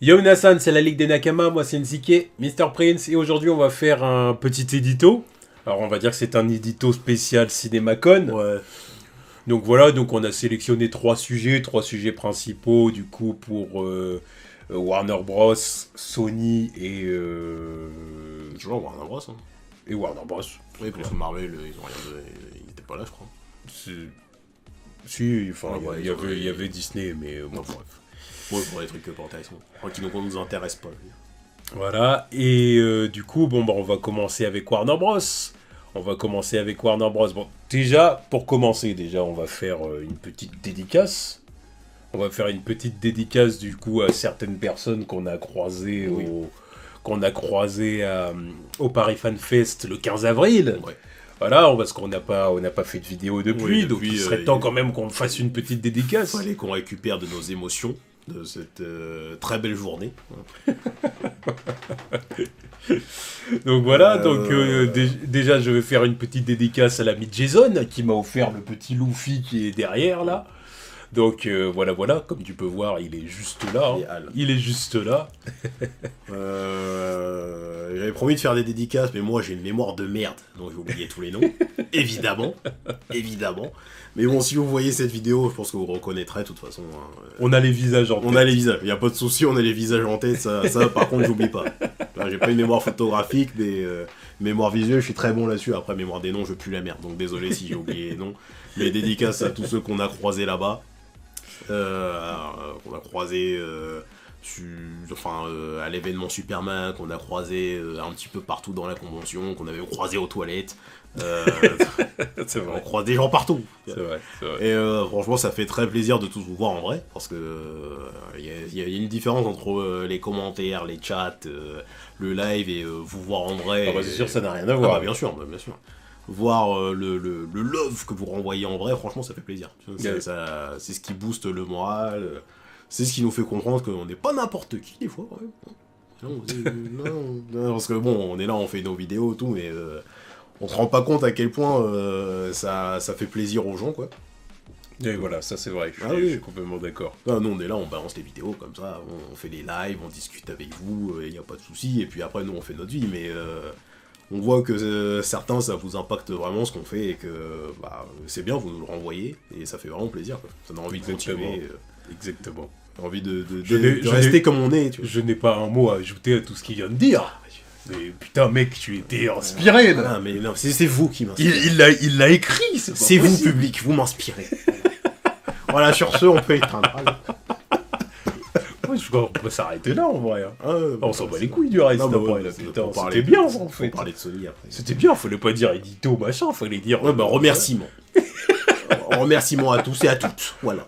Yo Nassan, c'est la Ligue des Nakama, moi c'est Nzike, Mr Prince, et aujourd'hui on va faire un petit édito. Alors on va dire que c'est un édito spécial CinemaCon. Ouais. Donc voilà, donc on a sélectionné trois sujets principaux du coup pour Warner Bros, Sony et Toujours Warner Bros. Hein. et Warner Bros. Oui, parce que Marvel, ils ont rien de... Ils étaient pas là, je crois. Si, enfin, Ouais, il y avait Disney, mais bon, Non, bref. Ouais, pour des trucs pas intéressants. Qui ne nous intéressent pas. Voilà, et du coup, bon, bah, on va commencer avec Warner Bros. Bon, déjà, pour commencer, on va faire une petite dédicace. On va faire une petite dédicace, du coup, à certaines personnes qu'on a croisées Oui. au Paris Fan Fest le 15 avril. Ouais. Voilà, parce qu'on n'a pas fait de vidéo depuis, Oui, donc il serait temps quand même qu'on fasse une petite dédicace. Il fallait qu'on récupère de nos émotions de cette très belle journée. Donc voilà, déjà je vais faire une petite dédicace à l'ami Jason qui m'a offert le petit Luffy qui est derrière là. Donc voilà, comme tu peux voir, il est juste là. Il est juste là. J'avais promis de faire des dédicaces, mais moi j'ai une mémoire de merde, donc j'ai oublié tous les noms. Évidemment. Mais bon, si vous voyez cette vidéo, je pense que vous reconnaîtrez de toute façon. Hein. On a les visages en tête. On a les visages, il n'y a pas de souci, on a les visages en tête, ça par contre j'oublie pas. Là, j'ai pas une mémoire photographique, mais mémoire visuelle, je suis très bon là-dessus. Après, mémoire des noms, je pue la merde, donc désolé si j'ai oublié les noms. Mais dédicace à tous ceux qu'on a croisés là-bas. Qu'on a croisé à l'événement Superman, qu'on a croisé un petit peu partout dans la convention, qu'on avait croisé aux toilettes. C'est vrai. On croise des gens partout. C'est vrai. Et franchement, ça fait très plaisir de tous vous voir en vrai, parce que y a une différence entre les commentaires, les chats, le live et vous voir en vrai. Ah bah, c'est sûr, ça n'a rien à voir. Bien sûr. Voir le love que vous renvoyez en vrai, franchement, ça fait plaisir. C'est ce qui booste le moral, c'est ce qui nous fait comprendre qu'on n'est pas n'importe qui, des fois. Ouais. Non, parce que bon, on est là, on fait nos vidéos, tout, mais on se rend pas compte à quel point ça fait plaisir aux gens, quoi. Et voilà, ça c'est vrai, je suis complètement d'accord. Nous on est là, on balance les vidéos comme ça, on fait les lives, on discute avec vous, il n'y a pas de souci, et puis après nous on fait notre vie, mais on voit que certains ça vous impacte vraiment ce qu'on fait, et que c'est bien, vous nous le renvoyez, et ça fait vraiment plaisir, quoi. Ça donne envie de continuer. Exactement. Envie de rester comme on est, tu vois. Je n'ai pas un mot à ajouter à tout ce qu'il vient de dire. Mais putain mec, tu étais inspiré là. Ah, mais non, c'est vous qui m'inspirez. Il l'a écrit, c'est vous public, vous m'inspirez. Voilà, sur ce, on peut éteindre. Ouais, je crois qu'on peut s'arrêter là en vrai. Hein. On s'en bat les couilles du reste après là, putain. C'était bien ça en fait. On parlait de Sony après. C'était bien, fallait pas dire édito machin, fallait dire... Ouais, remerciements. Remerciements à tous et à toutes, voilà.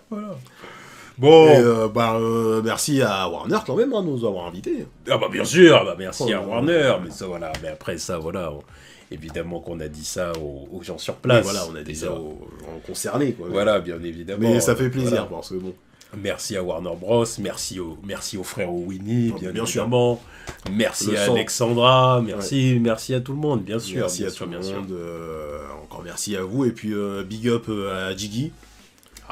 Bon. Et merci à Warner quand même de nous avoir invités. Ah bah bien sûr, merci à Warner, mais ça voilà, mais après ça voilà, évidemment qu'on a dit ça aux gens sur place. Oui, voilà, on a dit ça aux gens concernés, quoi. Voilà, bien évidemment. Mais ça fait plaisir, parce que bon. Merci à Warner Bros, merci au frère Winnie, bien évidemment. Sûr. Merci à Alexandra, merci à tout le monde, bien sûr. Merci à tout le monde, encore merci à vous, et puis big up à Jiggy.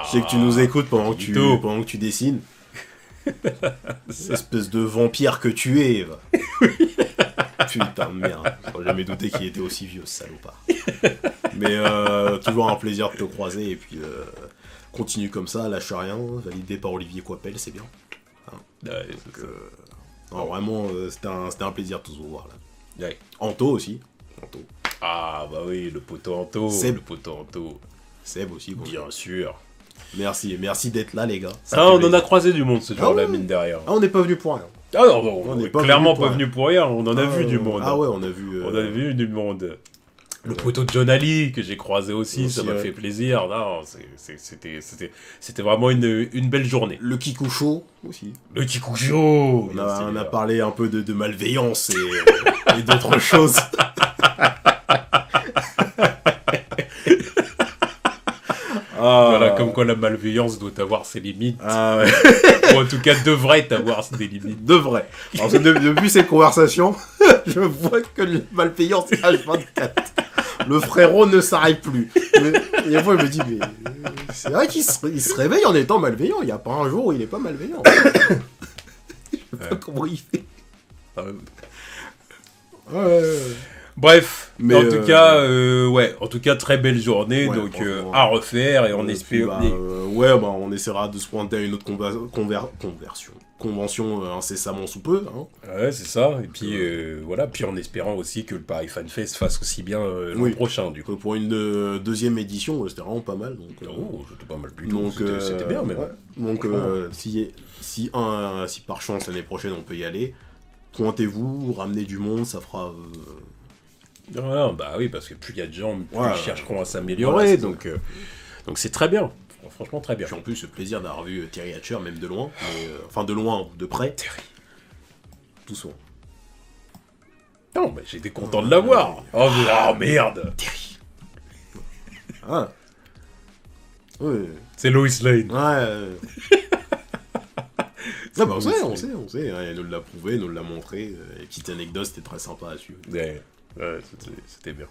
Je sais que tu nous écoutes pendant que tu dessines. Espèce de vampire que tu es, va. Putain de merde. J'aurais jamais douté qu'il était aussi vieux, ce salopard. Mais toujours un plaisir de te croiser, et puis continue comme ça, lâche rien. Validé par Olivier Coipel, c'est bien. Hein. Non, vraiment, c'était un plaisir de tous vous voir là. Ouais. Anto aussi. Ah bah oui, le poteau Anto. Seb. Le poteau Anto. Seb aussi. Bon. Bien sûr. Merci d'être là, les gars. On en a croisé du monde ce jour-là, mine derrière. Ah, on n'est pas venu pour rien. Ah non, on n'est clairement pas venu pour rien, on en a vu du monde. Ah ouais, on a vu du monde. Le poteau de John Ali, que j'ai croisé aussi, ça m'a fait plaisir. Non, c'était vraiment une belle journée. Le Kikucho aussi. Le Kikucho. On a parlé un peu de malveillance et d'autres choses. Voilà, comme quoi la malveillance doit avoir ses limites. Ah ouais. Ou en tout cas, devrait avoir des limites. Devrait. Parce que depuis cette conversation, je vois que la malveillance H24. Le frérot ne s'arrête plus. Et des fois, il me dit, mais c'est vrai qu'il se réveille en étant malveillant. Il n'y a pas un jour où il n'est pas malveillant. pas comment il fait. Bref, mais en tout cas, en tout cas, très belle journée, ouais, donc à refaire et on espère. On essaiera de se pointer à une autre convention incessamment sous peu. Hein. Ouais, c'est ça. Et puis voilà, puis en espérant aussi que le Paris Fan Fest fasse aussi bien l'an prochain, du coup. Pour une deuxième édition, c'était vraiment pas mal. Donc, c'était pas mal du tout. C'était bien, même. Ouais. Donc, si par chance l'année prochaine on peut y aller, pointez-vous, ramenez du monde, ça fera. Voilà, bah oui, parce que plus il y a de gens, plus ils chercheront à s'améliorer, voilà, donc c'est très bien. Franchement, très bien. Puis en plus, le plaisir d'avoir vu Terry Hatcher, même de loin, enfin de loin, de près. Terry. Doucement. Non, mais j'étais content de l'avoir. Oh merde. Terry. Ah. Ouais. C'est Lois Lane. Ouais. Non, bah on sait. Hein, elle nous l'a prouvé, elle nous l'a montré. Les petites anecdotes, c'était très sympa à suivre. Ouais, c'était bien.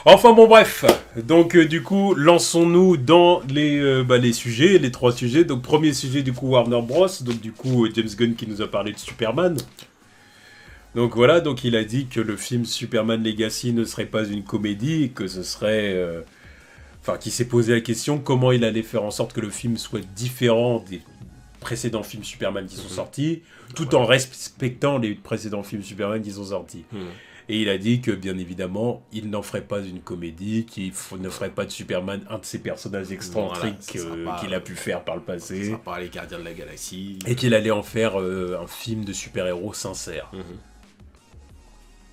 Enfin bon bref, donc du coup lançons-nous dans les sujets, les 3 sujets. Donc premier sujet du coup Warner Bros, donc du coup James Gunn qui nous a parlé de Superman. Donc voilà, donc il a dit que le film Superman Legacy ne serait pas une comédie, que ce serait... qu'il s'est posé la question comment il allait faire en sorte que le film soit différent des précédents films Superman qui sont sortis, tout en respectant les précédents films Superman qui sont sortis. Et il a dit que, bien évidemment, il n'en ferait pas une comédie, qu'il ne ferait pas de Superman un de ses personnages excentriques qu'il a pu faire par le passé. Ça sera pas les Gardiens de la Galaxie. Et qu'il allait en faire un film de super-héros sincère.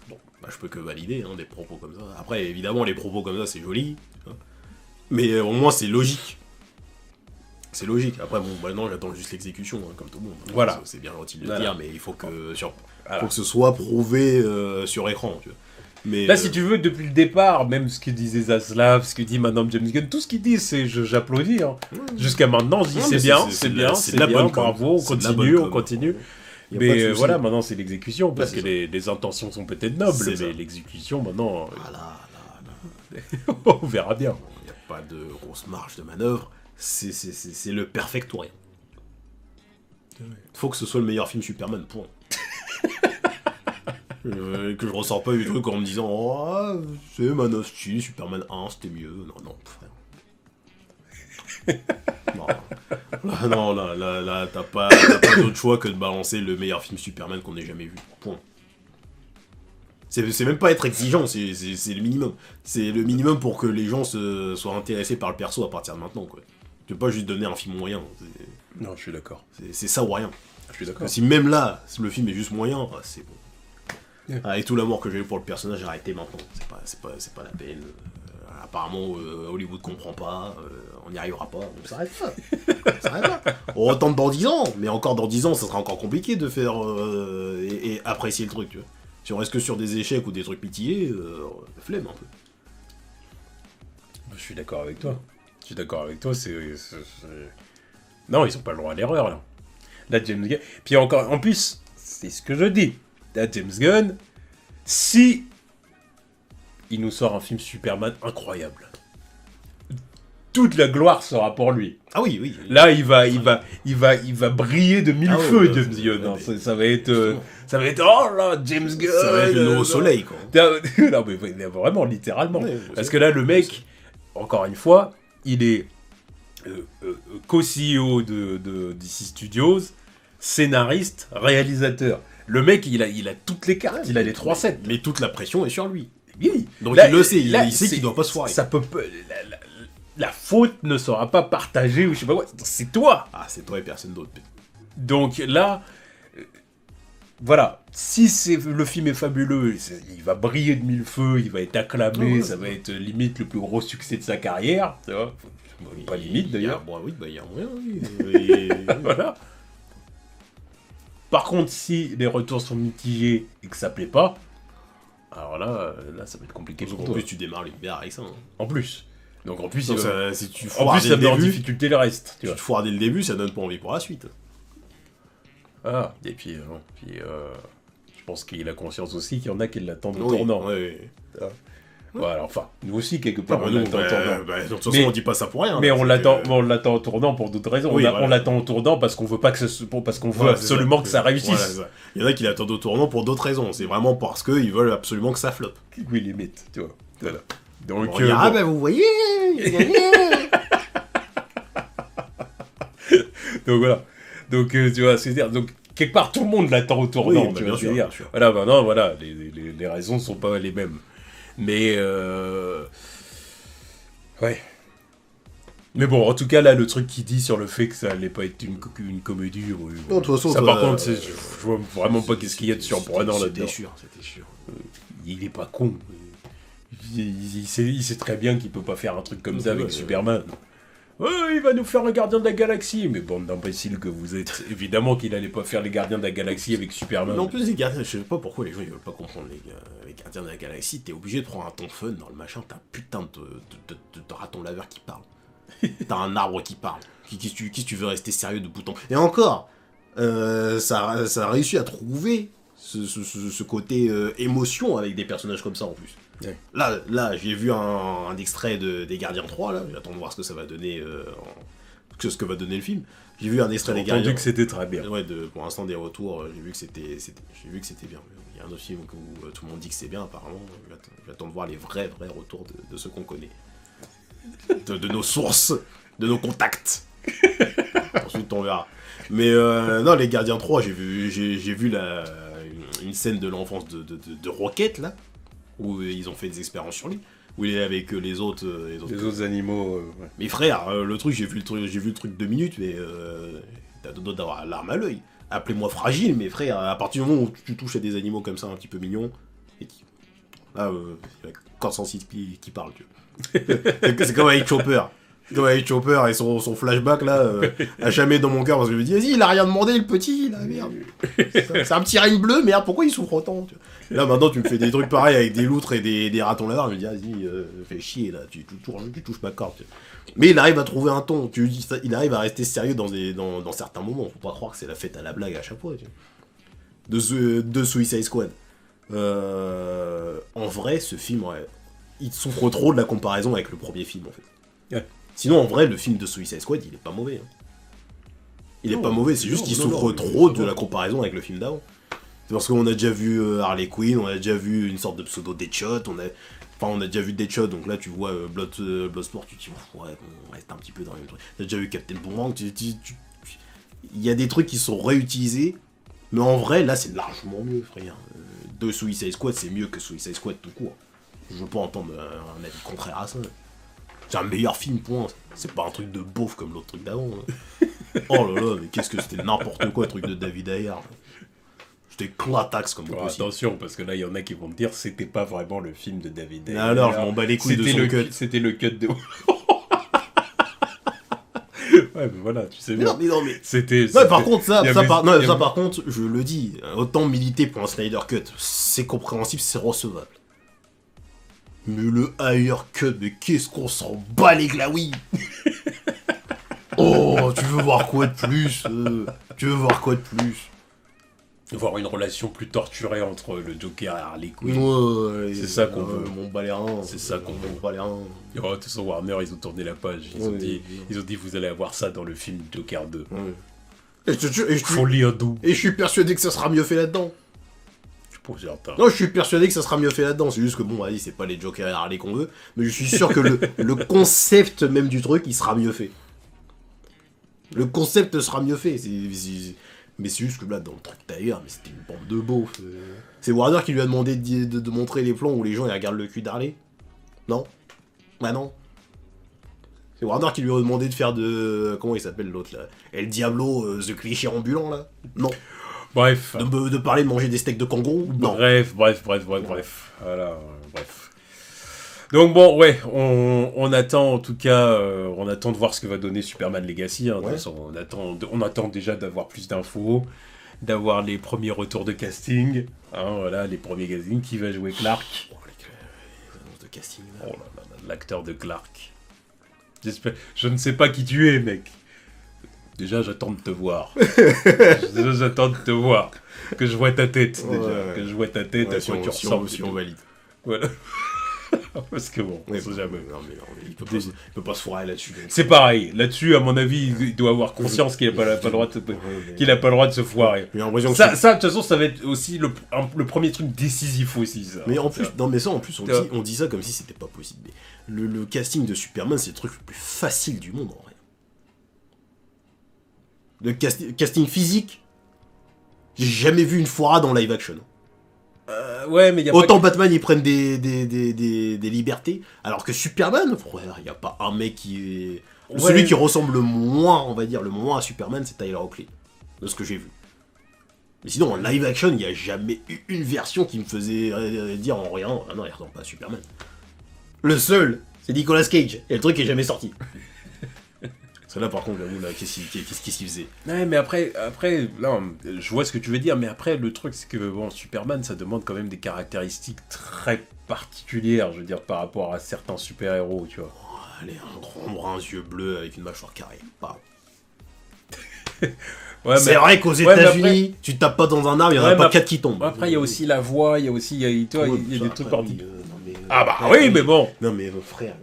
Bon, bah, je peux que valider des propos comme ça. Après, évidemment, les propos comme ça, c'est joli. Mais au moins, c'est logique. C'est logique. Après, bon, maintenant, j'attends juste l'exécution, comme tout le monde. Voilà. C'est bien gentil de le dire, mais il faut que, faut que ce soit prouvé sur écran, tu vois. Mais, là, si tu veux, depuis le départ, même ce que disait Zaslav, ce que dit Madame James Gunn, tout ce qu'il dit, c'est j'applaudis. Hein. Jusqu'à maintenant, je dis c'est bien, bravo, on continue. Mais voilà, maintenant c'est l'exécution, parce que les intentions sont peut-être nobles, mais l'exécution, maintenant, on verra bien. Il n'y a pas de grosse marge de manœuvre, c'est le perfect ou rien. Faut que ce soit le meilleur film Superman, point. Que je ressors pas du truc en me disant oh, c'est Man of Steel, Superman 1, c'était mieux. Non, frère. non, là, t'as pas d'autre choix que de balancer le meilleur film Superman qu'on ait jamais vu. Point. C'est même pas être exigeant, c'est le minimum. C'est le minimum pour que les gens soient intéressés par le perso à partir de maintenant, quoi. Tu peux pas juste donner un film moyen. Non, je suis d'accord. C'est ça ou rien. Je suis d'accord. Si même là, le film est juste moyen, c'est bon. Avec tout l'amour que j'ai eu pour le personnage, j'ai arrêté maintenant. C'est pas la peine. Apparemment, Hollywood comprend pas. On n'y arrivera pas. Donc ça arrête pas. On retente dans 10 ans. Mais encore dans 10 ans, ça sera encore compliqué de faire et apprécier le truc. Tu vois. Si on reste que sur des échecs ou des trucs mitigés, flemme un peu. Je suis d'accord avec toi. Non, ils ont pas le droit à l'erreur, là. Là, James Gunn... Puis encore, en plus, c'est ce que je dis. Là, James Gunn, si il nous sort un film Superman incroyable, toute la gloire sera pour lui. Ah oui. Là, il va briller de mille feux, James Gunn. Ça va être, oh là, James Gunn. Ça va être le nouveau soleil, quoi. Non, mais vraiment, littéralement. Parce que là, le mec, encore une fois, il est co-CEO de DC Studios, scénariste, réalisateur. Le mec, il a toutes les cartes, il a les 3-7. Mais toute la pression est sur lui. Oui. Donc là, il le sait, il sait qu'il doit pas se foirer. Ça peut la faute ne sera pas partagée ou je sais pas quoi. C'est toi. Ah, c'est toi et personne d'autre. Donc là, voilà. Si le film est fabuleux, il va briller de mille feux, il va être acclamé, ça va être limite le plus gros succès de sa carrière. Tu vois, pas limite d'ailleurs. Il y a moyen. Oui. Voilà. Par contre, si les retours sont mitigés et que ça plaît pas, alors là ça va être compliqué pour toi. En plus, tu démarres l'univers avec ça. Hein. En plus. Donc en plus, si tu ça met en difficulté le reste. Tu te foires dès le début, ça donne pas envie pour la suite. Ah, et puis je pense qu'il a conscience aussi qu'il y en a qui l'attendent au tournant. Oui. Voilà, enfin, nous aussi, quelque part, Ah, on nous, l'attend en tournant. de toute façon, Mais- on dit pas ça pour rien. Mais là, on c'est l'attend, que- on l'attend en tournant pour d'autres raisons. Oui, on voilà. l'attend en tournant parce qu'on veut pas que parce qu'on veut Voilà, c'est absolument ça. que ça réussisse. Voilà, c'est ça. Il y en a qui l'attendent au tournant pour d'autres raisons. C'est vraiment parce qu'ils veulent absolument que ça floppe. Oui, limite, tu vois. Voilà. Donc, On dit, ah bon. bah vous voyez, Donc voilà. Donc tu vois, c'est-à-dire, donc quelque part tout le monde l'attend au tournant. Oui, tu bah, vois, bien sûr, c'est-à-dire. bien sûr. Voilà, maintenant voilà, les raisons sont pas les mêmes. Mais ouais. Mais bon, en tout cas là, le truc qui dit sur le fait que ça allait pas être une comédie. Oui, Non, de toute façon, ça ça- par contre, je vois vraiment pas qu'est-ce qu'il y a de surprenant là-dedans. C'était sûr. Il est pas con. Il sait très bien qu'il peut pas faire un truc comme ça avec Superman. Ouais, il va nous faire un gardien de la galaxie. Mais bande d'imbéciles que vous êtes. Évidemment qu'il allait pas faire les gardiens de la galaxie avec Superman. Mais en plus, les gardiens, je sais pas pourquoi les gens ils veulent pas comprendre les gardiens de la galaxie. T'es obligé de prendre un ton fun dans le machin. T'as un putain de raton laveur qui parle. T'as un arbre qui parle. Qui tu veux rester sérieux de bout en... Et encore, ça a réussi à trouver ce côté émotion avec des personnages comme ça en plus. Ouais. Là j'ai vu un extrait des Gardiens 3, là. J'attends de voir ce que ça va donner, ce que va donner le film. J'ai vu un extrait des J'ai entendu Gardiens. que c'était très bien. Ouais, pour l'instant des retours, j'ai vu que c'était bien. Il y a un autre film où tout le monde dit que c'est bien apparemment. J'attends de voir les vrais retours de ceux qu'on connaît. De nos sources, de nos contacts. Ensuite on verra. Mais non, les Gardiens 3, j'ai vu une scène de l'enfance de Rocket là, où ils ont fait des expériences sur lui, où il est avec les autres animaux. Ouais. Mais frère, le truc, j'ai vu le truc 2 minutes, mais t'as d'autres d'avoir l'arme à l'œil. Appelez-moi fragile, mais frère, à partir du moment où tu touches à des animaux comme ça un petit peu mignons, et là, il y a 406 qui parle, tu vois. C'est comme avec Chopper. C'est comme avec Chopper et son flashback là, à jamais dans mon cœur, parce que je me dis, vas-y, il a rien demandé le petit, là, merde. C'est un petit règne bleu, merde, pourquoi il souffre autant, tu vois. Là maintenant tu me fais des trucs pareils avec des loutres et des ratons laveurs, je me dis, vas-y, fais chier là, tu touches ma corde. Tu vois. Mais il arrive à trouver un ton, il arrive à rester sérieux dans certains moments, faut pas croire que c'est la fête à la blague à chaque fois, tu vois. De Suicide Squad. En vrai, ce film, ouais, il souffre trop de la comparaison avec le premier film en fait. Ouais. Sinon, en vrai, le film de Suicide Squad, il est pas mauvais. Hein. Il est pas mauvais, c'est juste qu'il souffre non, trop de la comparaison avec le film d'avant. C'est parce qu'on a déjà vu Harley Quinn, on a déjà vu une sorte de pseudo Deadshot, on a déjà vu Deadshot, donc là tu vois Bloodsport, tu te dis, ouais, on reste un petit peu dans le même truc. T'as déjà vu Captain Boomerang, il y a des trucs qui sont réutilisés, mais en vrai, là c'est largement mieux, frère. De Suicide Squad, c'est mieux que Suicide Squad tout court. Je veux pas entendre un avis contraire à ça. C'est un meilleur film, point. C'est pas un truc de beauf comme l'autre truc d'avant. Hein. Oh là là, mais qu'est-ce que c'était n'importe quoi, le truc de David Ayer. C'était clatax comme Alors, possible. attention, parce que là, il y en a qui vont me dire c'était pas vraiment le film de David Ayer. Alors, je m'en bats les couilles de son cut. C'était le cut de... Ouais, mais voilà, tu sais bien. Non, mais... C'était... Ouais, par contre, il y avait- par contre, je le dis, autant militer pour un Snyder Cut, c'est compréhensible, c'est recevable. Mais le Ayer Cut, mais qu'est-ce qu'on s'en bat les glaouis. Oh, tu veux voir quoi de plus Tu veux voir quoi de plus Voir une relation plus torturée entre le Joker et Harley Quinn. Ouais, C'est ça qu'on veut. Mon balérin. C'est ça qu'on veut. Mon balérin. Oh, de toute façon, Warner, ils ont tourné la page. Ils ont dit, vous allez avoir ça dans le film Joker 2. Ouais. Folie à doux. Et je suis persuadé que ça sera mieux fait là-dedans. Je suis pas certain. Non, je suis persuadé que ça sera mieux fait là-dedans. C'est juste que bon, vas-y, c'est pas les Joker et Harley qu'on veut. Mais je suis sûr que le concept même du truc, il sera mieux fait. Le concept sera mieux fait. Mais c'est juste que là, dans le truc d'ailleurs, mais c'était une bande de beaufs. C'est Warner qui lui a demandé de montrer les plans où les gens ils regardent le cul d'Harley. Non. Bah non. C'est Warner qui lui a demandé de faire de... Comment il s'appelle l'autre là El Diablo, The Cliché ambulant là. Non. Bref. De parler de manger des steaks de kangourou. Non. Bref. Voilà, bref. Donc bon, ouais, on attend en tout cas, on attend de voir ce que va donner Superman Legacy. Hein, Ouais. de toute façon, on attend déjà d'avoir plus d'infos, d'avoir les premiers retours de casting. Hein, voilà, les premiers castings. Qui va jouer Clark? Oh, les annonces de casting. Oh là là, l'acteur de Clark. Je ne sais pas qui tu es, mec. Déjà, j'attends de te voir. J'attends de te voir. Que je vois ta tête, déjà. Ouais. Que je vois ta tête, Ouais, à quoi tu ressembles. si on valide. Voilà. Parce que bon, on sait jamais. Non, mais il peut pas se foirer là-dessus. Donc. C'est pareil. Là-dessus, à mon avis, il doit avoir conscience qu'il n'a pas, le droit de se foirer. Ça, de toute façon, ça va être aussi le premier truc décisif aussi. Ça. Mais en plus, on dit ça comme si c'était pas possible. Mais le casting de Superman, c'est le truc le plus facile du monde, en vrai. Le casting physique, j'ai jamais vu une foirade en live action. Ouais, mais autant Batman, ils prennent des libertés, alors que Superman, frère, il n'y a pas un mec qui est... Ouais. Celui qui ressemble le moins, on va dire, le moins à Superman, c'est Tyler Hoechlin, de ce que j'ai vu. Mais sinon, en live action, il n'y a jamais eu une version qui me faisait dire en rien, ah non, il ressemble pas à Superman. Le seul, c'est Nicolas Cage, et le truc est jamais sorti. Là, par contre, j'avoue, qu'est-ce qu'il faisait? Ouais, mais après, là, je vois ce que tu veux dire, mais après, le truc, c'est que, bon, Superman, ça demande quand même des caractéristiques très particulières, je veux dire, par rapport à certains super-héros, tu vois. Oh, allez, un grand brun, yeux bleus, avec une mâchoire carrée. Ouais, c'est vrai qu'aux États-Unis, tu tapes pas dans un arbre, il n'y en a pas 4 qui tombent. Après, il y a aussi la voix, il y a aussi, il y a des trucs particuliers. Ah bah oui, mais bon. Non, mais frère...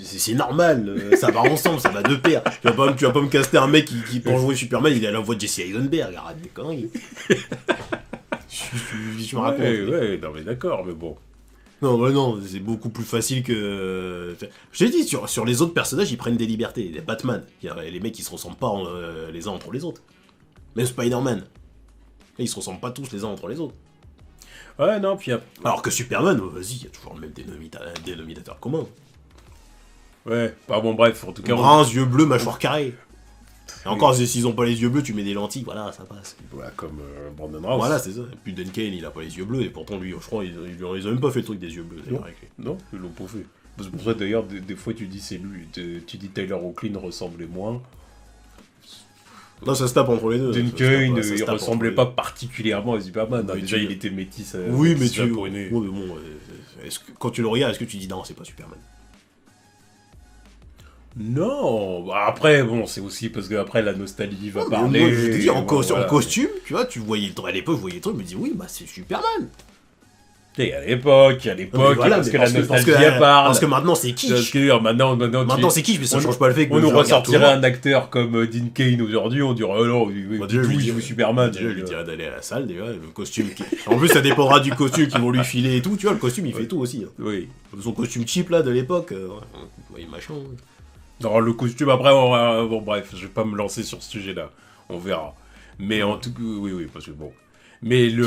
C'est normal, ça va ensemble, ça va de pair. Tu vas pas me caster un mec qui pour jouer Superman, il a la voix de Jesse Eisenberg, arrête des conneries. je me raconte. Ouais, non mais d'accord, mais bon. Non, c'est beaucoup plus facile que... Je t'ai dit, sur les autres personnages, ils prennent des libertés. Les Batman, les mecs, ils se ressemblent pas les uns entre les autres. Même Spider-Man. Ils se ressemblent pas tous les uns entre les autres. Ouais, non, puis... Alors que Superman, vas-y, il y a toujours le même dénominateur commun. Ouais, bah bon, bref, en tout cas... Brun, yeux bleus, mâchoire carrée. Et encore, s'ils ont pas les yeux bleus, tu mets des lentilles, voilà, ça passe. Voilà, comme Brandon Routh. Voilà, c'est ça. Et puis Duncan, il a pas les yeux bleus, et pourtant, lui, je crois, ils ont même pas fait le truc des yeux bleus. Non, ils l'ont pas fait. C'est pour ça, d'ailleurs, des fois, tu dis c'est lui, tu dis Tyler Hoechlin ressemblait moins. Non, ça se tape entre les deux. Duncan, il ressemblait pas particulièrement à Superman. Oui, déjà, il était métis. Oui, mais ouais, mais bon, quand tu le regardes, est-ce que tu dis non, c'est pas Superman? Non, après, bon, c'est aussi parce que après la nostalgie va parler. Moi, je te dis, en costume, tu vois, à l'époque, je voyais le truc, je me dis, oui, bah c'est Superman. Et à l'époque, voilà, parce que la nostalgie parle. Parce que maintenant, c'est kitsch. Parce que maintenant c'est kitsch, mais ça change pas le fait que... On nous ressortirait un acteur comme Dean Cain aujourd'hui, on dirait, oh non, il joue Superman. Je lui dirais d'aller à la salle, déjà, le costume... En plus, ça dépendra du costume qu'ils vont lui filer et tout, tu vois, le costume, il fait tout aussi. Oui. Son costume cheap, là, de l'époque, machin... Non, le costume, après, bon, bref, je vais pas me lancer sur ce sujet-là. On verra. Mais en tout cas, oui, parce que bon. Mais oui,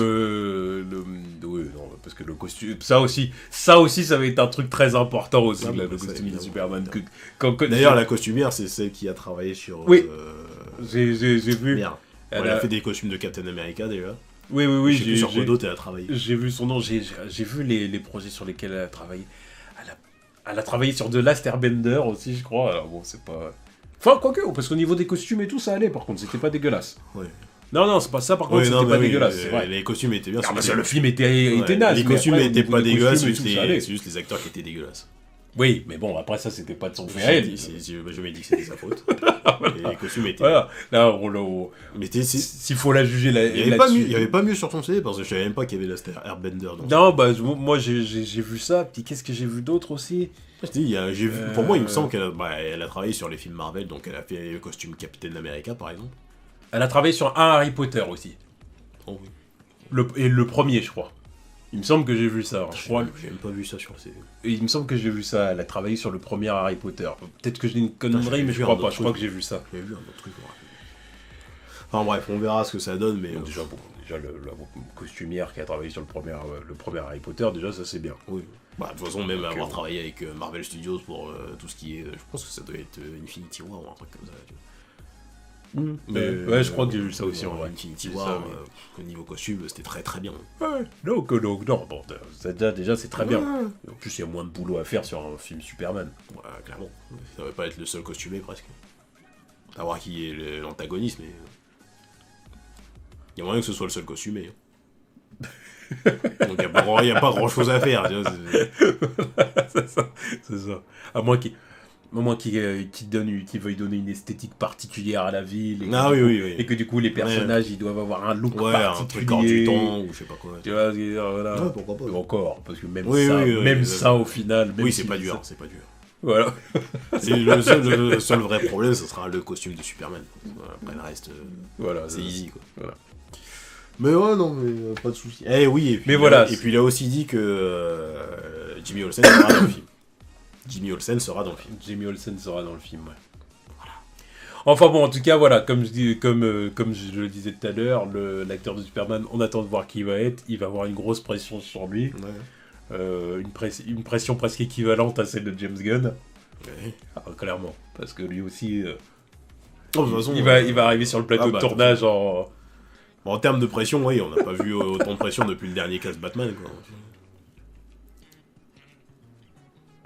non, parce que le costume, ça aussi, ça va être un truc très important aussi, le costume de Superman. D'ailleurs, la costumière, c'est celle qui a travaillé sur... Oui, j'ai vu. Merde. Elle a fait des costumes de Captain America, déjà. Oui, j'ai sur quoi d'autre elle a travaillé. J'ai vu son nom, j'ai vu les projets sur lesquels elle a travaillé. Elle a travaillé sur The Last Airbender aussi, je crois. Alors bon, c'est pas... Enfin, quoique, parce qu'au niveau des costumes et tout, ça allait, par contre. C'était pas dégueulasse. Ouais. Non, c'est pas ça, par contre, c'était pas dégueulasse, c'est vrai. Les costumes étaient bien. Parce que le film était naze. Les costumes étaient pas dégueulasses, c'est juste les acteurs qui étaient dégueulasses. Oui, mais bon, après ça, c'était pas de son fait. Je m'ai dit que c'était sa faute. Les costumes étaient... Voilà, là, s'il faut la juger il y avait pas mieux sur son CV, parce que je savais même pas qu'il y avait Last Airbender. Non, bah, moi, j'ai vu ça, puis qu'est-ce que j'ai vu d'autre aussi? Pour moi, il me semble qu'elle a travaillé sur les films Marvel, donc elle a fait le costume Captain America, par exemple. Elle a travaillé sur un Harry Potter aussi. Oh oui. Et le premier, je crois. Il me semble que j'ai vu ça. J'ai même pas vu ça sur le CV. Il me semble que j'ai vu ça. Elle a travaillé sur le premier Harry Potter. Peut-être que je dis une connerie, mais je crois pas. Je crois que j'ai vu ça. J'ai vu un autre truc. Enfin bref, on verra ce que ça donne, mais... Déjà, la costumière qui a travaillé sur le premier Harry Potter, déjà, ça c'est bien. Oui. Bah, de toute façon, même avoir travaillé avec Marvel Studios pour tout ce qui est... je pense que ça doit être Infinity War ou un truc comme ça. Mais ouais, je crois que j'ai vu ça aussi en vrai. Infinity War, au niveau costume, c'était très très bien. Ouais, non, bon, déjà c'est très bien. En plus, il y a moins de boulot à faire sur un film Superman. Ouais, clairement. Ça va pas être le seul costumé presque. À voir qui est l'antagoniste, mais... Il y a moyen que ce soit le seul costumé. Donc il n'y a pas grand chose à faire. C'est ça. À moins qu'il... Au moins qui veuille donner une esthétique particulière à la ville. Et Ah oui. Et que du coup, les personnages, ils doivent avoir un look particulier. Un truc hors du temps, ou je sais pas quoi. Tu vois, voilà. Ouais, pourquoi pas. Et encore, parce que même ça, au final... Oui, c'est pas dur, c'est pas dur. Voilà. Le seul vrai problème, ce sera le costume de Superman. Après le reste, voilà, c'est easy, quoi. Voilà. Mais ouais, non, mais pas de soucis. Eh oui, et puis, mais voilà, et puis il a aussi dit que Jimmy Olsen sera dans le film. Jimmy Olsen sera dans le film. Jimmy Olsen sera dans le film, ouais. Voilà. Enfin bon, en tout cas, voilà, comme je le disais tout à l'heure, l'acteur de Superman, on attend de voir qui il va être. Il va avoir une grosse pression sur lui. Ouais. Une pression presque équivalente à celle de James Gunn. Ouais. Alors, clairement. Parce que lui aussi, de toute façon, il va arriver sur le plateau de tournage en... Bon, en termes de pression, oui, on n'a pas vu autant de pression depuis le dernier cast Batman, quoi.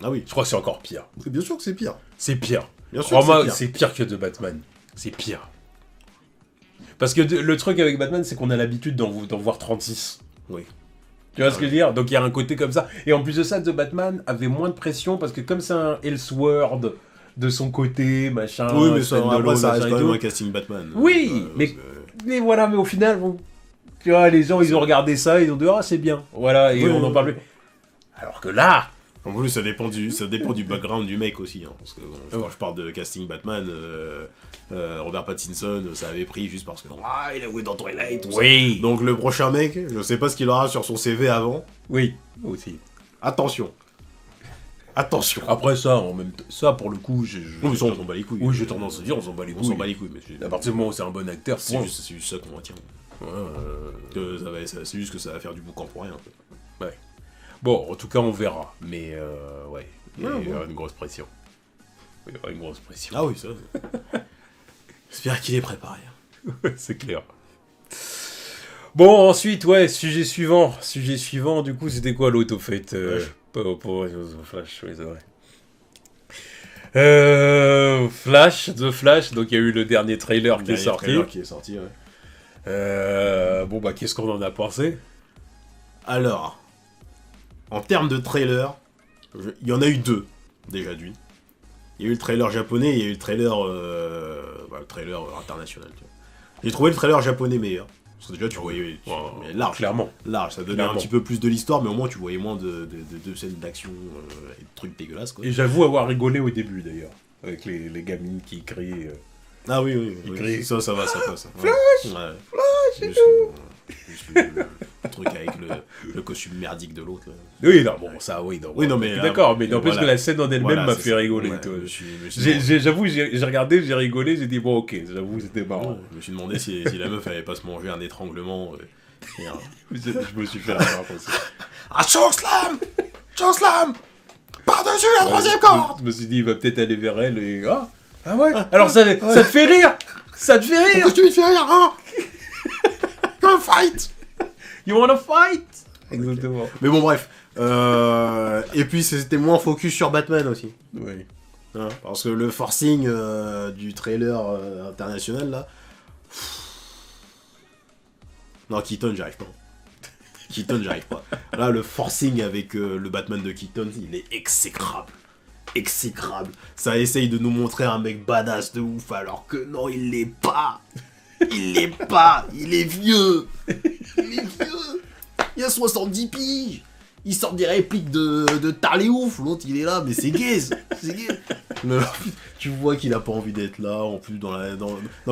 Ah oui. Je crois que c'est encore pire. Bien sûr que c'est pire. C'est pire. Bien sûr c'est pire que de Batman. C'est pire. Parce que le truc avec Batman, c'est qu'on a l'habitude d'en voir 36. Oui. Tu vois ce que je veux dire? Donc il y a un côté comme ça. Et en plus de ça, The Batman avait moins de pression parce que comme c'est un Elseworld de son côté, machin... Oui, mais ça reste quand même un casting Batman. Oui, mais voilà, mais au final, bon, tu vois, les gens, ils ont regardé ça, ils ont dit « Ah, c'est bien ». Voilà, et on en parle plus. Alors que là... En plus, ça dépend du background du mec aussi. Hein, parce que quand je parle de casting Batman, Robert Pattinson, ça avait pris juste parce que il a joué dans Twilight, tout ça. Donc le prochain mec, je sais pas ce qu'il aura sur son CV avant. Oui, aussi. Attention. Après ça, en même temps, ça pour le coup, on s'en bat les couilles. Oui, j'ai tendance à dire, on s'en bat les couilles. On s'en bat les couilles, mais à partir du moment où c'est un bon acteur, c'est juste ça qu'on retient. C'est juste que ça va faire du boucan pour rien. Ouais. Bon, en tout cas, on verra. Mais ouais, il y aura une grosse pression. Ah oui, ça. J'espère qu'il est préparé. C'est clair. Bon, ensuite, ouais, sujet suivant. Du coup, c'était quoi l'autre, au fait pour Flash, oui, c'est vrai. The Flash, donc il y a eu le dernier trailer qui est sorti. Bon, bah, qu'est-ce qu'on en a pensé? Alors, en termes de trailer, il y en a eu deux, déjà d'une. Il y a eu le trailer japonais et il y a eu le trailer international. J'ai trouvé le trailer japonais meilleur. Parce que déjà, tu voyais large. Clairement. Large, ça donnait un petit peu plus de l'histoire, mais au moins, tu voyais moins de scènes d'action et de trucs dégueulasses, quoi. Et j'avoue avoir rigolé au début, d'ailleurs. Avec les gamines qui crient... Ah oui. Ça passe. Flash ouais. Flash et tout. Juste le truc avec le costume merdique de l'autre. Oui, non, bon, ça, oui. Non, mais d'accord, mais n'empêche que la scène en elle-même m'a fait rigoler. J'avoue, j'ai regardé, j'ai rigolé, j'ai dit, bon, ok, j'avoue, c'était marrant. Je me suis demandé si la meuf allait pas se manger un étranglement. Je me suis fait la remarque aussi. Ah, Chokeslam par-dessus la troisième corde. Je me suis dit, il va peut-être aller vers elle et... Ah ouais. Alors ça te fait rire. Ça te fait rire. Pourquoi tu me fais rire, hein? Go fight. You wanna fight? Exactement. Mais bon, bref. Et puis c'était moins focus sur Batman aussi. Oui. Hein, parce que le forcing du trailer international là. Non, Keaton, j'arrive pas. Là, le forcing avec le Batman de Keaton, il est exécrable. Ça essaye de nous montrer un mec badass de ouf, alors que non, il l'est pas. Il est vieux. Il a 70 piges. Il sort des répliques de Tarlé ouf. L'autre, il est là, mais c'est gaze. Tu vois qu'il a pas envie d'être là. En plus, dans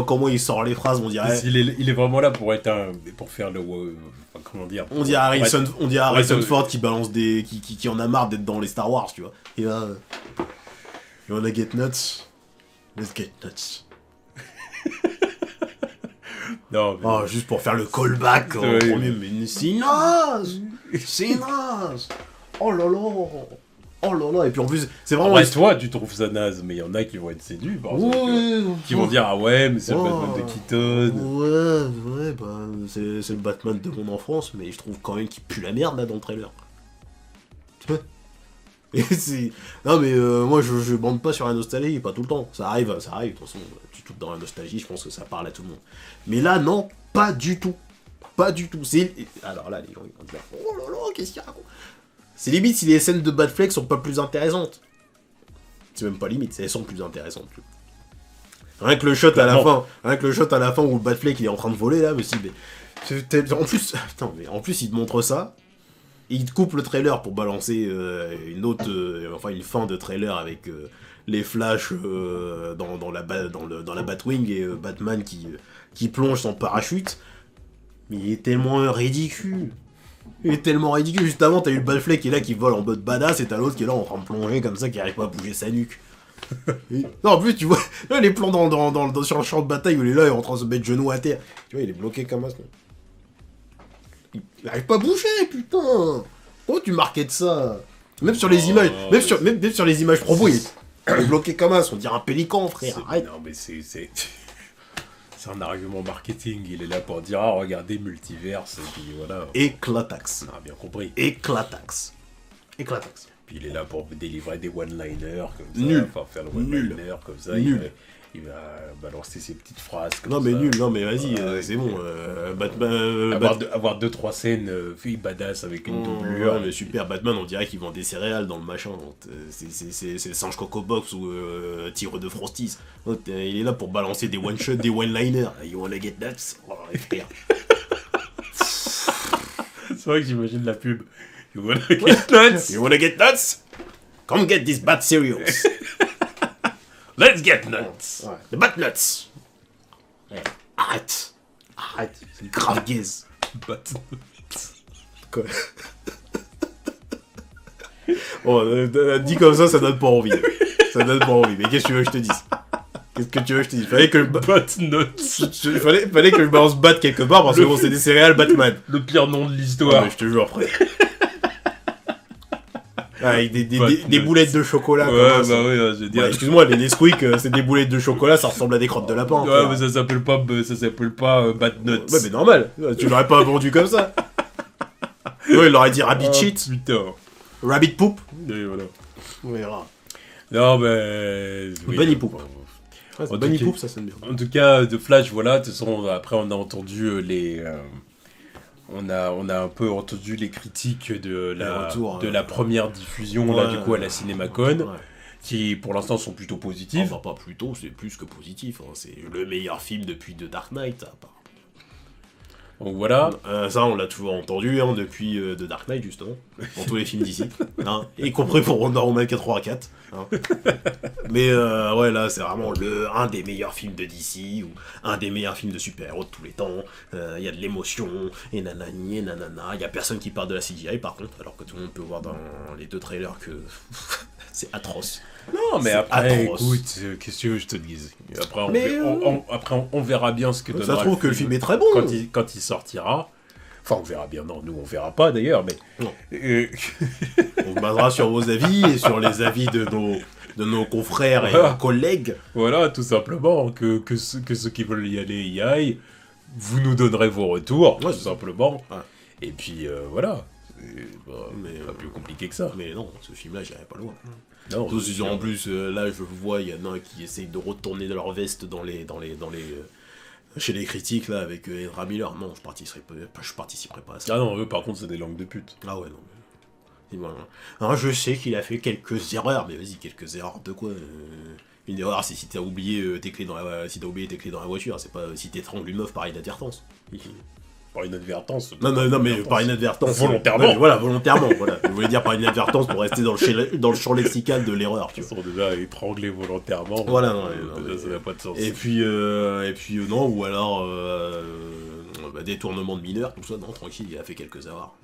comment il sort les phrases, on dirait. Il est vraiment là pour faire le. Comment dire? On dirait Harrison Ford qui balance qui en a marre d'être dans les Star Wars, tu vois. Et là. You wanna get nuts? Let's get nuts. Non, mais... juste pour faire le callback au premier, mais c'est naze. Oh là là, et puis en plus, c'est vraiment... Ouais, toi, tu trouves ça naze, mais il y en a qui vont être séduits, par exemple, qui vont dire, ah ouais, mais c'est le Batman de Keaton. Ouais, bah, c'est le Batman de mon enfance, mais je trouve quand même qu'il pue la merde, là, dans le trailer. Non, mais moi, je bande pas sur la nostalgie, pas tout le temps. Ça arrive, de toute façon, tu tout dans la nostalgie, je pense que ça parle à tout le monde. Mais là, non, pas du tout. Alors là, les gens, ils vont dire, oh là là, qu'est-ce qu'il raconte? C'est limite si les scènes de Batfleck sont pas plus intéressantes. C'est même pas limite, elles sont plus intéressantes. Rien que le shot à la fin, où le Batfleck il est en train de voler là, en plus il te montre ça, et il te coupe le trailer pour balancer une fin de trailer avec les flashs dans la Batwing et Batman qui plonge son parachute. Mais il est tellement ridicule. Juste avant, t'as eu le Batfleck qui est là, qui vole en mode badass, et t'as l'autre qui est là en train de plonger comme ça, qui arrive pas à bouger sa nuque. Non, en plus, tu vois, là, les plans sur le champ de bataille où il est là, il est en train de se mettre genou à terre. Tu vois, il est bloqué comme ça. Il arrive pas à bouger, putain. Comment tu marquais de ça? Même sur les images, même sur les images promo, il est bloqué comme ça. On dirait un pélican, frère. Arrête. Non, mais c'est un argument marketing. Il est là pour dire, ah, regardez, multiverse, et puis voilà. Éclatax. On a bien compris. Éclatax. Puis il est là pour délivrer des one-liners comme ça. Nul. Enfin, faire le one-liner comme ça. Nul. Il va balancer ses petites phrases comme Non, ça. mais nul, non, mais vas-y, c'est bon. Batman. Avoir 2-3 scènes filles badass avec une doublure. Ouais, mais super, Batman, on dirait qu'il vend des céréales dans le machin. C'est Singe Coco Box ou Tigre de Frosties. Il est là pour balancer des one-shots, des one-liners. You wanna get nuts? Oh, frère. C'est vrai que j'imagine la pub. You wanna get nuts? You wanna get nuts? Come get these bat cereals. Let's get nuts! Ouais. The bat nuts! Ouais. Arrête! C'est une grave gaze. Bat Quoi? Oh, dit comme ça donne pas envie. Mais qu'est-ce que tu veux que je te dise? Fallait que Bat nuts! fallait que je balance bat quelque part parce que bon, c'est des céréales Batman. Le pire nom de l'histoire. Mais je te jure, après. Avec des boulettes de chocolat. Ouais, bah oui, je veux dire. Ouais, excuse-moi, les Nesquik, c'est des boulettes de chocolat, ça ressemble à des crottes de lapin. Ouais, mais ça s'appelle pas Bat Nuts. Ouais, mais normal, tu l'aurais pas vendu comme ça. Ouais, il aurait dit Rabbit Shit. Putain. Rabbit Poop. Et voilà. On verra. Non, mais. Oui, Bunny Poop. bon. Ouais, Bunny Poop, ça sonne bien. En tout cas, de Flash, voilà. De toute façon, après, on a entendu les. On a un peu entendu les critiques de la première diffusion, là, du coup, à la CinemaCon, qui, pour l'instant, sont plutôt positives. Enfin, pas plutôt, c'est plus que positif. Hein. C'est le meilleur film depuis The Dark Knight, à part. Donc voilà. Ça, on l'a toujours entendu hein, depuis The Dark Knight, justement, dans tous les films d'ici, hein, y compris pour Wonder Woman 84. Hein. Mais ouais, là, c'est vraiment un des meilleurs films de DC, ou un des meilleurs films de super-héros de tous les temps. Il y a de l'émotion, et nanani, et nanana. Il y a personne qui parle de la CGI, par contre, alors que tout le monde peut voir dans les deux trailers que c'est atroce. Non, mais après, écoute, qu'est-ce que je te dise? Après, on verra bien ce que donnera. Ça se trouve que le film est très bon. Quand il sortira. Enfin, on verra bien. Non, nous, on verra pas d'ailleurs, mais. Non. On se basera sur vos avis et sur les avis de nos confrères et collègues. Voilà, tout simplement. Que ceux qui veulent y aller y aillent. Vous nous donnerez vos retours, tout simplement. Ouais. Et puis, voilà. Mais pas plus compliqué que ça. Mais non, ce film-là, j'irai pas loin. Non, en plus, là, je vois, il y en a qui essayent de retourner de leur veste chez les critiques, là, avec Ezra Miller. Non, je participerai pas à ça. Ah non, eux, par contre, c'est des langues de pute. Ah ouais, non. Voilà. Alors, je sais qu'il a fait quelques erreurs, mais vas-y, quelques erreurs de quoi Une erreur, c'est si t'as oublié tes clés dans la voiture, c'est pas si t'étrangles une meuf par inadvertance. Par inadvertance. Non, mais par inadvertance. Volontairement. Voilà, volontairement. Voilà. Je voulais dire par inadvertance pour rester dans le champ lexical de l'erreur. Ils sont déjà étranglés volontairement. Voilà, non, ça n'a pas de sens. Et puis non, ou alors détournement de mineurs, tout ça, non, tranquille, il a fait quelques erreurs.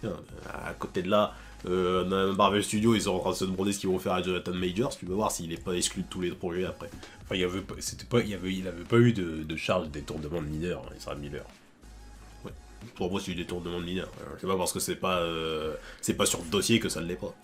À côté de là, Marvel Studios, ils sont en train de se demander ce qu'ils vont faire à Jonathan Majors. Tu vas voir s'il est pas exclu de tous les projets après. Enfin, il avait pas eu de charge de détournement de mineurs, hein, Ezra Miller. Pour moi, c'est du détournement de mineur. C'est pas parce que c'est pas sur le dossier que ça ne l'est pas.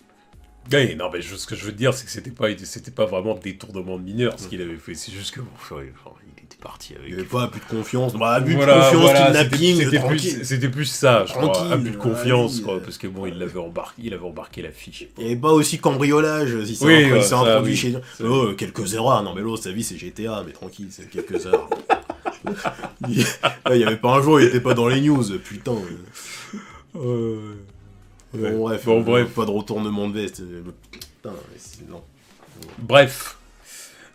Oui, non, mais ce que je veux te dire, c'est que c'était pas vraiment détournement de mineur ce qu'il avait fait. C'est juste que il était parti avec. Il avait pas abus de confiance. Abus de confiance, kidnapping, c'était plus ça, je crois. Tranquille, Abus de confiance, quoi, parce que bon, il avait embarqué la fiche. Il n'y avait pas aussi cambriolage, si il s'est introduit chez nous. Quelques erreurs. Non, mais l'autre, sa vie, c'est GTA, mais tranquille, c'est quelques heures. Il y avait pas un jour, il était pas dans les news, putain. Bon, bref, pas de retournement de veste. Putain, non. Bref.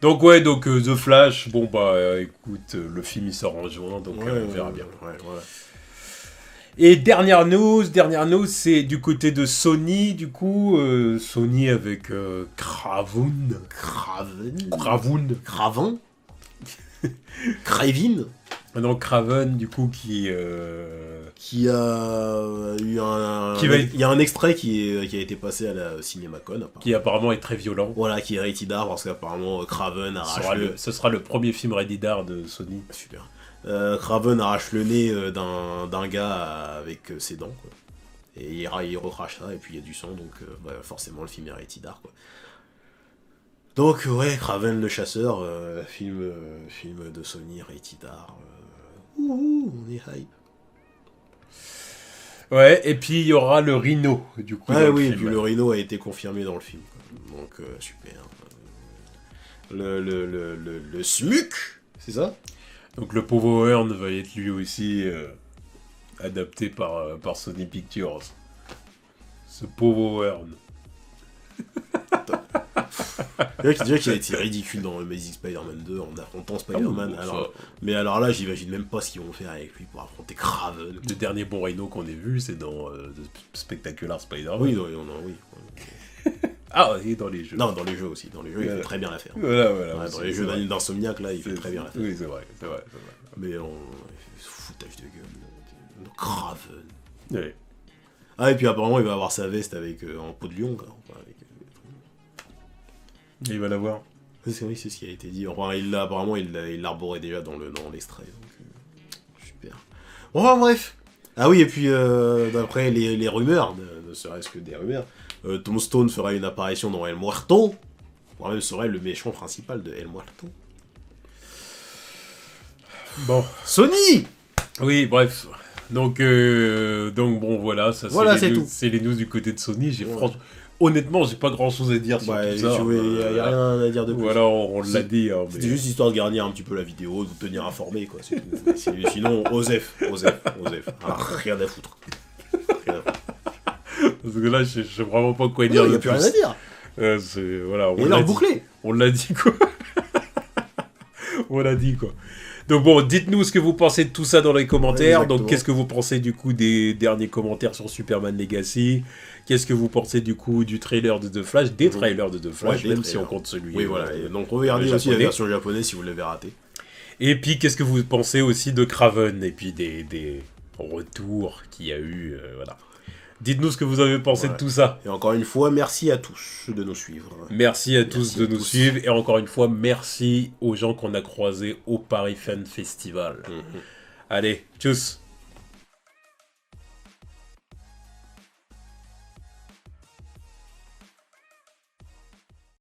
Donc ouais, donc The Flash, bon bah écoute, le film il sort en juin, donc on verra bien. Ouais. Et dernière news, c'est du côté de Sony, du coup, Sony avec Craven, donc Craven, du coup, qui a eu il y a un extrait qui a été passé à la CinemaCon, qui apparemment est très violent. Voilà, qui est rated R, parce qu'apparemment Craven arrache ce sera le premier film rated R de Sony. Super. Craven arrache le nez d'un gars avec ses dents, quoi. Et il recrache ça, et puis il y a du sang, donc forcément le film est rated R, quoi. Donc ouais, Craven le chasseur, film de Sony rated R. On est hype. Ouais, et puis il y aura le Rhino, du coup. Ouais, oui, et puis le Rhino a été confirmé dans le film, quoi. Donc super. Le SMUC, c'est ça? Donc le pauvre Earn va être lui aussi adapté par Sony Pictures. Ce pauvre Earn. Déjà qu'il a été ridicule dans Amazing Spider-Man 2 en affrontant Spider-Man. Mais alors là, j'imagine même pas ce qu'ils vont faire avec lui pour affronter Kraven. Le dernier bon Rhino qu'on ait vu, c'est dans The Spectacular Spider-Man. Oui. Ah, et dans les jeux. Non, dans les jeux aussi. Dans les jeux, il fait très bien l'affaire. Voilà. Dans les jeux d'Insomniac, là, il fait très bien l'affaire. Oui, c'est vrai. Mais foutage de gueule. Kraven. Oui. Ah, et puis apparemment, il va avoir sa veste en peau de lion, quoi. Il va l'avoir. Oui, c'est ce qui a été dit. Enfin, apparemment, il l'arborait déjà dans l'extrait. Donc, super. Bon, enfin, bref. Ah oui, et puis, d'après les rumeurs, ne serait-ce que des rumeurs, Tombstone fera une apparition dans El Muerto. Voire même serait le méchant principal de El Muerto. Bon. Sony. Oui, bref. Donc bon, voilà. C'est les news du côté de Sony. Honnêtement, j'ai pas grand chose à dire sur tout ça. Il n'y a rien à dire de plus. Voilà, on l'a dit. Hein, c'était juste histoire de garnir un petit peu la vidéo, de vous tenir informé, quoi. Sinon, Osef. Rien à foutre. Parce que là, je sais vraiment pas quoi dire. Il n'y a plus rien à dire. Voilà, on l'a bouclé. On l'a dit, quoi. Donc bon, dites-nous ce que vous pensez de tout ça dans les commentaires. Exactement. Donc qu'est-ce que vous pensez du coup des derniers commentaires sur Superman Legacy? Qu'est-ce que vous pensez du coup du trailer de The Flash? Des trailers de The Flash, même si on compte celui. Oui, voilà. Et donc regardez aussi la version japonaise si vous l'avez raté. Et puis qu'est-ce que vous pensez aussi de Kraven? Et puis des retours qu'il y a eu, voilà. Dites-nous ce que vous avez pensé de tout ça. Et encore une fois, merci à tous de nous suivre. Merci à tous de nous suivre. Et encore une fois, merci aux gens qu'on a croisés au Paris Fan Festival. Allez, tchuss.